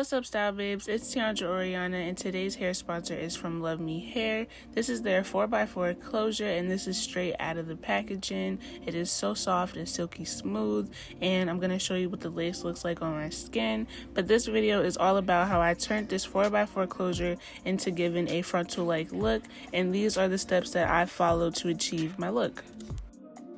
What's up, style babes? It's Tiandra Oriana, and today's hair sponsor is from Luvme Hair. This is their 4x4 closure, and this is straight out of the packaging. It is so soft and silky smooth, and I'm going to show you what the lace looks like on my skin. But this video is all about how I turned this 4x4 closure into giving a frontal-like look, and these are the steps that I followed to achieve my look.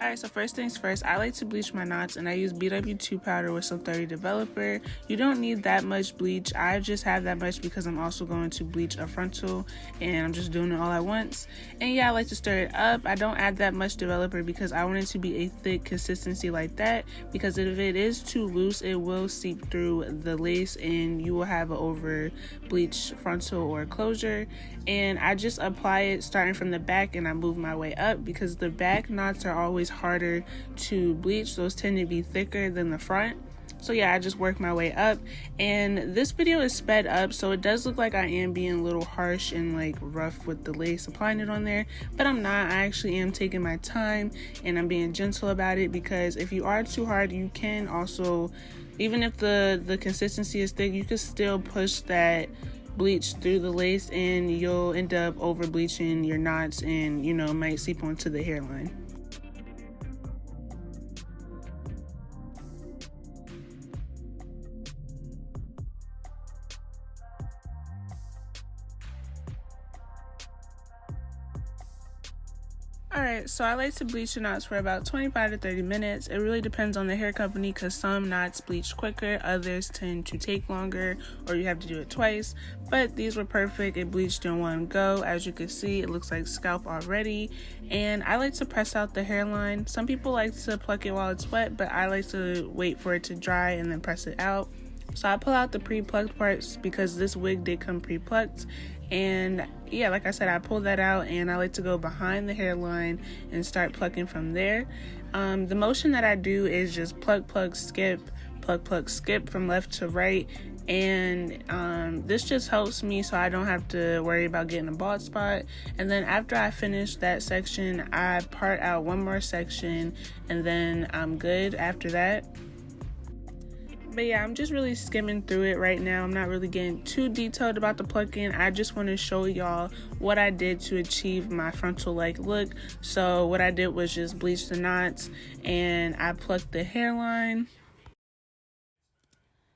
Alright, so first things first, I like to bleach my knots, and I use BW2 powder with some 30 developer. You don't need that much bleach. I just have that much because I'm also going to bleach a frontal, and I'm just doing it all at once. And yeah, I like to stir it up. I don't add that much developer because I want it to be a thick consistency like that, because if it is too loose, it will seep through the lace and you will have an over bleached frontal or closure. And I just apply it starting from the back, and I move my way up because the back knots are always harder to bleach. Those tend to be thicker than the front. So yeah, I just work my way up, and this video is sped up, so it does look like I am being a little harsh and like rough with the lace applying it on there, but I'm not. I actually am taking my time and I'm being gentle about it, because if you are too hard, you can also, even if the consistency is thick, you can still push that bleach through the lace and you'll end up over bleaching your knots, and you know, might seep onto the hairline. Alright, so I like to bleach the knots for about 25 to 30 minutes. It really depends on the hair company, because some knots bleach quicker, others tend to take longer, or you have to do it twice. But these were perfect. It bleached in one go. As you can see, it looks like scalp already. And I like to press out the hairline. Some people like to pluck it while it's wet, but I like to wait for it to dry and then press it out. So I pull out the pre-plucked parts because this wig did come pre-plucked. And yeah, like I said, I pull that out, and I like to go behind the hairline and start plucking from there. The motion that I do is just pluck, pluck, skip from left to right. And this just helps me so I don't have to worry about getting a bald spot. And then after I finish that section, I part out one more section, and then I'm good after that. But yeah, I'm just really skimming through it right now. I'm not really getting too detailed about the plucking. I just want to show y'all what I did to achieve my frontal-like look. So what I did was just bleach the knots, and I plucked the hairline.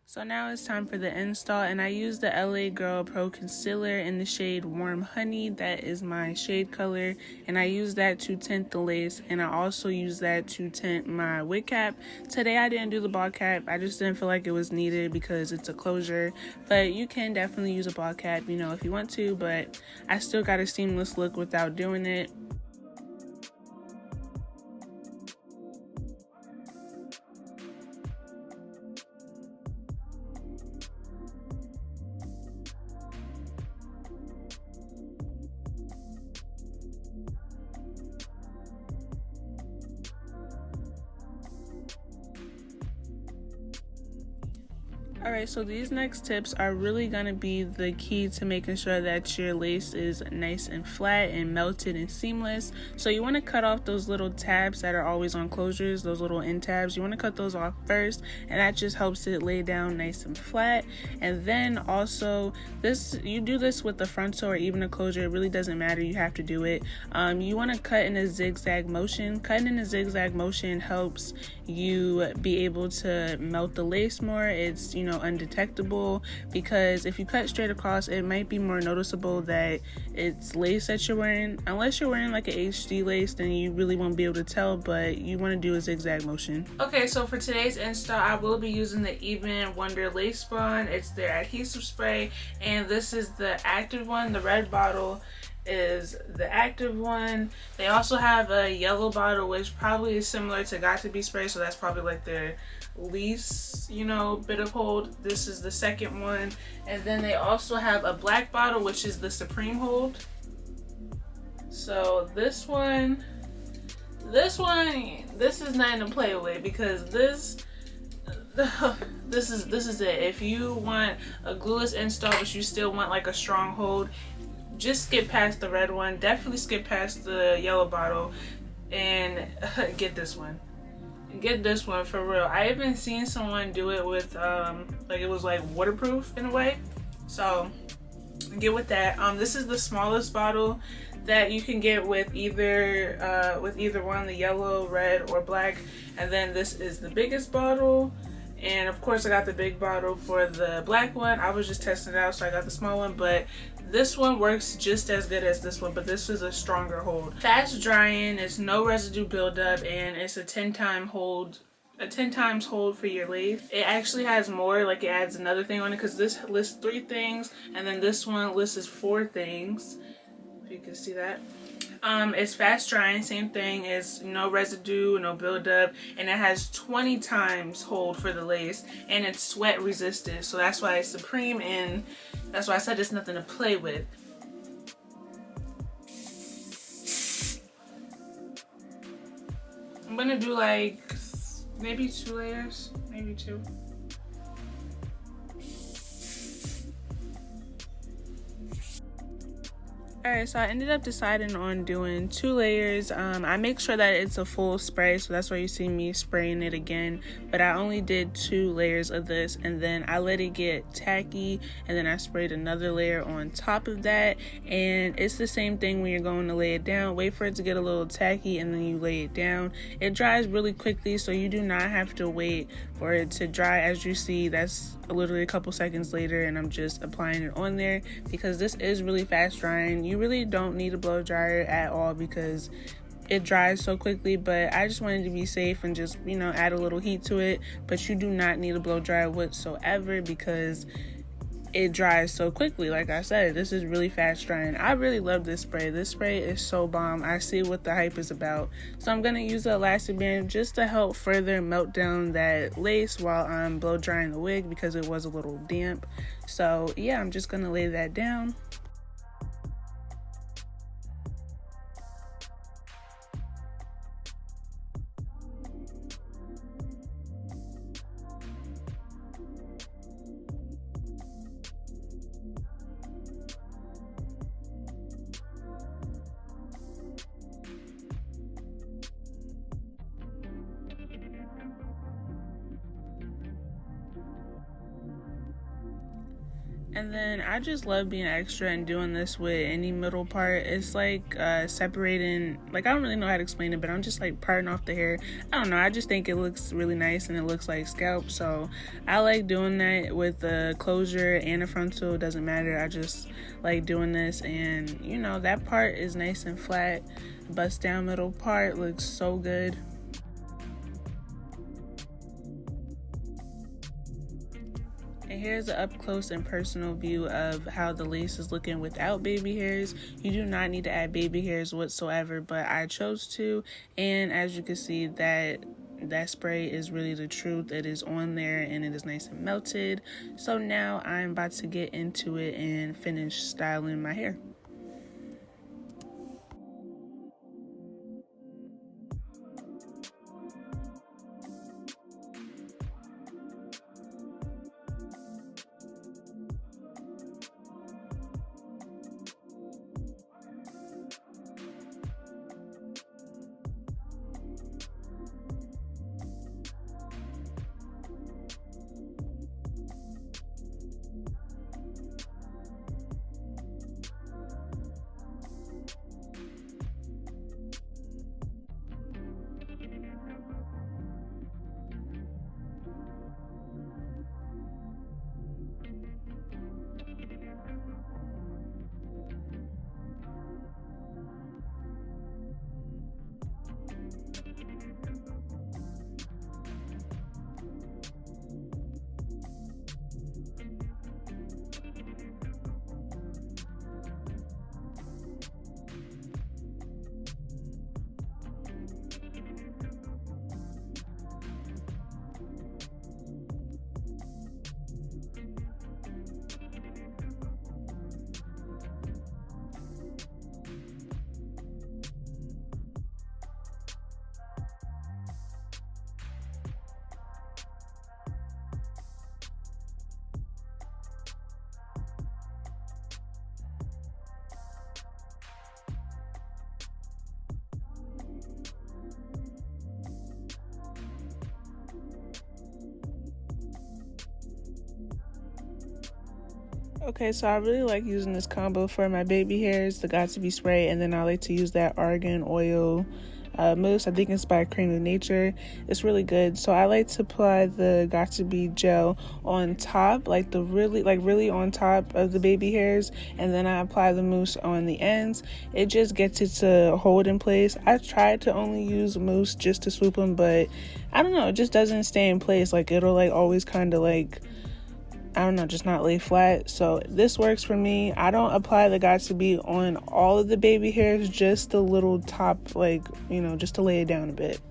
So now it's time for the install, and I use the LA Girl Pro Concealer in the shade Warm Honey. That is my shade color, and I use that to tint the lace, and I also use that to tint my wig cap. Today I didn't do the bald cap. I just didn't feel like it was needed because it's a closure, but you can definitely use a bald cap, you know, if you want to, but I still got a seamless look without doing it. Alright, so these next tips are really going to be the key to making sure that your lace is nice and flat and melted and seamless. So you want to cut off those little tabs that are always on closures, those little end tabs. You want to cut those off first, and that just helps it lay down nice and flat. And then also, you do this with the frontal or even a closure, it really doesn't matter, you have to do it. You want to cut in a zigzag motion. Cutting in a zigzag motion helps you be able to melt the lace more. It's, you know, undetectable, because if you cut straight across, it might be more noticeable that it's lace that you're wearing. Unless you're wearing like an HD lace, then you really won't be able to tell, but you want to do a zigzag motion. Okay, so for today's install, I will be using the EBIN Wonder Lace Bond. It's their adhesive spray, and this is the active one. The red bottle is the active one. They also have a yellow bottle, which probably is similar to Got To Be spray, so that's probably like their least, you know, bit of hold. This is the second one, and then they also have a black bottle, which is the Supreme Hold. So this is nothing to play with, because this is it. If you want a glueless install but you still want like a strong hold, just skip past the red one. Definitely skip past the yellow bottle and get this one. get this one for real. I even seen someone do it with like it was like waterproof in a way, so get with that. This is the smallest bottle that you can get with either one, the yellow, red, or black. And then this is the biggest bottle, and of course I got the big bottle for the black one. I was just testing it out, so I got the small one, but this one works just as good as this one, but this is a stronger hold. Fast drying, it's no residue buildup, and it's a 10 times hold for your lace. It actually has more, like it adds another thing on it, because this lists 3 things and then this one lists 4 things, if you can see that. It's fast drying, same thing, it's no residue, no buildup, and it has 20 times hold for the lace, and it's sweat resistant, so that's why it's supreme, and that's why I said it's nothing to play with. I'm gonna do like maybe 2 layers, maybe 2. Alright, so I ended up deciding on doing 2 layers. I make sure that it's a full spray, so that's why you see me spraying it again. But I only did 2 layers of this, and then I let it get tacky, and then I sprayed another layer on top of that. And it's the same thing when you're going to lay it down. Wait for it to get a little tacky, and then you lay it down. It dries really quickly, so you do not have to wait for it to dry. As you see, that's literally a couple seconds later, and I'm just applying it on there because this is really fast drying. You really don't need a blow dryer at all because it dries so quickly, but I just wanted to be safe and just, you know, add a little heat to it. But you do not need a blow dryer whatsoever because it dries so quickly. Like I said, this is really fast drying. I really love this spray. This spray is so bomb. I see what the hype is about. So I'm gonna use the elastic band just to help further melt down that lace while I'm blow drying the wig because it was a little damp. So yeah, I'm just gonna lay that down. And then I just love being extra and doing this with any middle part. It's like separating, like I don't really know how to explain it, but I'm just like parting off the hair. I don't know, I just think it looks really nice and it looks like scalp. So I like doing that with the closure and the frontal, it doesn't matter. I just like doing this, and you know, that part is nice and flat. Bust down middle part looks so good. And here's an up close and personal view of how the lace is looking without baby hairs. You do not need to add baby hairs whatsoever, but I chose to. And as you can see, that spray is really the truth. It is on there and it is nice and melted. So now I'm about to get into it and finish styling my hair. Okay, so I really like using this combo for my baby hairs, the Got To Be spray, and then I like to use that argan oil mousse. I think it's by Cream of Nature. It's really good. So I like to apply the Got To Be gel on top, like really on top of the baby hairs, and then I apply the mousse on the ends. It just gets it to hold in place. I tried to only use mousse just to swoop them, but I don't know, it just doesn't stay in place. Like it'll like always kind of like, I don't know, just not lay flat. So this works for me. I don't apply the Got To Be on all of the baby hairs, just the little top, like, you know, just to lay it down a bit.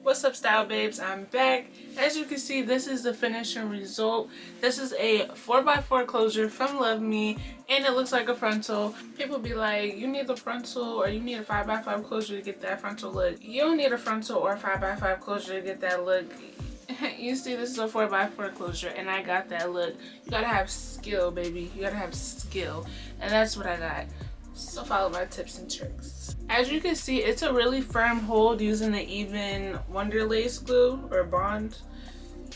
What's up, style babes? I'm back. As you can see, this is the finishing result. This is a 4x4 closure from Luvme, and it looks like a frontal. People be like, you need the frontal or you need a 5x5 closure to get that frontal look. You don't need a frontal or a 5x5 closure to get that look. You see, this is a 4x4 closure, and I got that look. You gotta have skill, baby. You gotta have skill, and that's what I got. So follow my tips and tricks. As you can see, it's a really firm hold using the EBIN Wonder Lace glue or bond.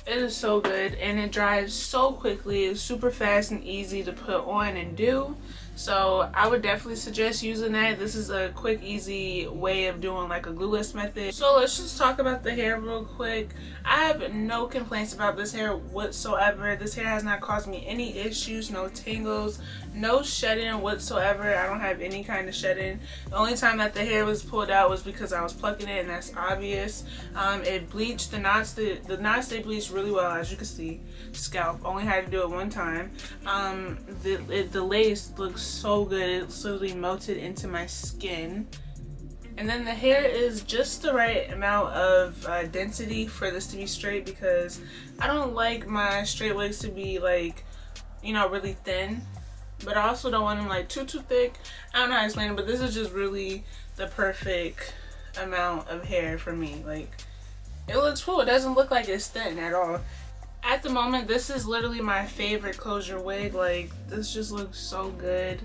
It is so good, and it dries so quickly. It's super fast and easy to put on and do. So I would definitely suggest using that. This is a quick, easy way of doing like a glueless method. So let's just talk about the hair real quick. I have no complaints about this hair whatsoever. This hair has not caused me any issues, no tangles, no shedding whatsoever. I don't have any kind of shedding. The only time that the hair was pulled out was because I was plucking it, and that's obvious. It bleached the knots. The knots, they bleached really well, as you can see. Scalp, only had to do it one time. The lace looks so good. It's literally melted into my skin. And then the hair is just the right amount of density for this to be straight, because I don't like my straight wigs to be like, you know, really thin, but I also don't want them like too thick. I don't know how to explain it, but this is just really the perfect amount of hair for me. Like, it looks cool. It doesn't look like it's thin at all. At the moment, this is literally my favorite closure wig. Like, this just looks so good.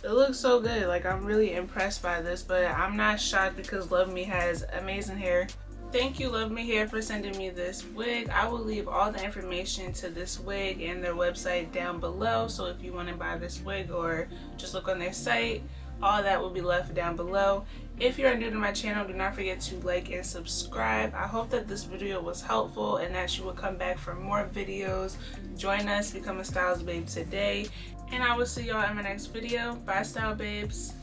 It looks so good. Like, I'm really impressed by this, but I'm not shocked because Luvme has amazing hair. Thank you, Luvme Hair, for sending me this wig. I will leave all the information to this wig and their website down below. So if you want to buy this wig or just look on their site, all that will be left down below. If you are new to my channel, do not forget to like and subscribe. I hope that this video was helpful and that you will come back for more videos. Join us, become a styles babe today, and I will see y'all in my next video. Bye, style babes.